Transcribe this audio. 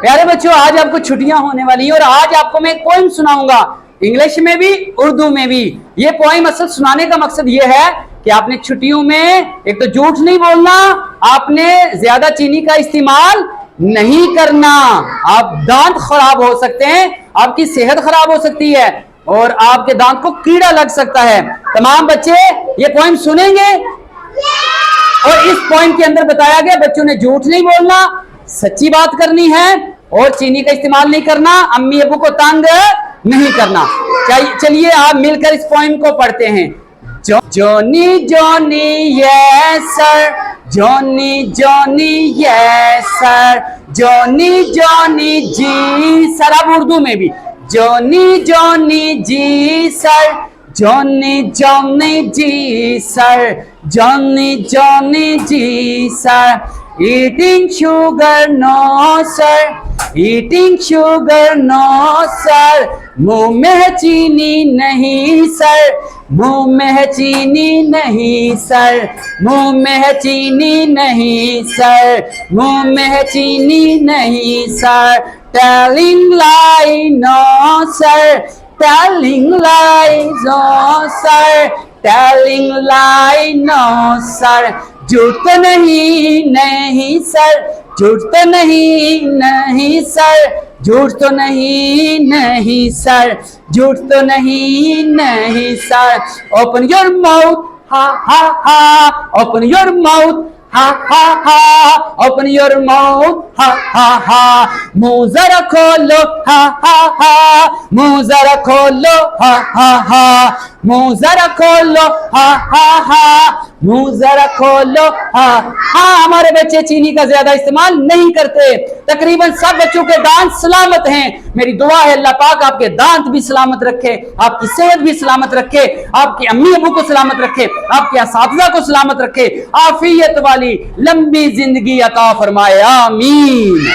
प्यारे बच्चों, आज आपको छुट्टियां होने वाली हैं और आज आपको मैं एक पोइम सुनाऊंगा, इंग्लिश में भी उर्दू में भी। ये पोइम असल सुनाने का मकसद ये है कि आपने छुट्टियों में एक तो झूठ नहीं बोलना, आपने ज्यादा चीनी का इस्तेमाल नहीं करना। आप दांत खराब हो सकते हैं, आपकी सेहत खराब हो सकती है और आपके दांत को कीड़ा लग सकता है। तमाम बच्चे ये पोइम सुनेंगे और इस पोइम के अंदर बताया गया बच्चों ने झूठ नहीं बोलना, सच्ची बात करनी है और चीनी का इस्तेमाल नहीं करना, अम्मी अबू को तंग नहीं करना। चलिए आप मिलकर इस पोइम को पढ़ते हैं। Johnny Johnny yes sir, Johnny Johnny yes sir, Johnny Johnny ji sir. अब उर्दू में भी Johnny Johnny ji sir, Johnny Johnny ji sir, Johnny Johnny ji sir. Eating sugar no sir, eating sugar no sir. मुंह में चीनी नहीं सर, मुंह में चीनी नहीं सर, मुंह में चीनी नहीं सर, मुंह में चीनी नहीं sir. Telling lie no sir, telling lie no sir, telling lie no sir. झूठ तो नहीं नहीं सर, झूठ तो नहीं नहीं सर, झूठ तो नहीं नहीं सर, झूठ तो नहीं नहीं सर। ओपन योर माउथ हा हा हा, ओपन योर माउथ हा हा हा, ओपन योर माउथ हा हा हा। मुंह जरा खोलो हा हा हा, मुंह जरा खोलो हा हा हा, मुंह जरा खोलो हा हा हा, मुंह जरा खोलो हा। हाँ, हमारे बच्चे चीनी का ज्यादा इस्तेमाल नहीं करते, तकरीबन सब बच्चों के दांत सलामत हैं। मेरी दुआ है अल्लाह पाक आपके दांत भी सलामत रखे, आपकी सेहत भी सलामत रखे, आपकी अम्मी अबू को सलामत रखे, आपके असातिज़ा को सलामत रखे, आफियत वाली लंबी जिंदगी अता फरमाए, आमीन।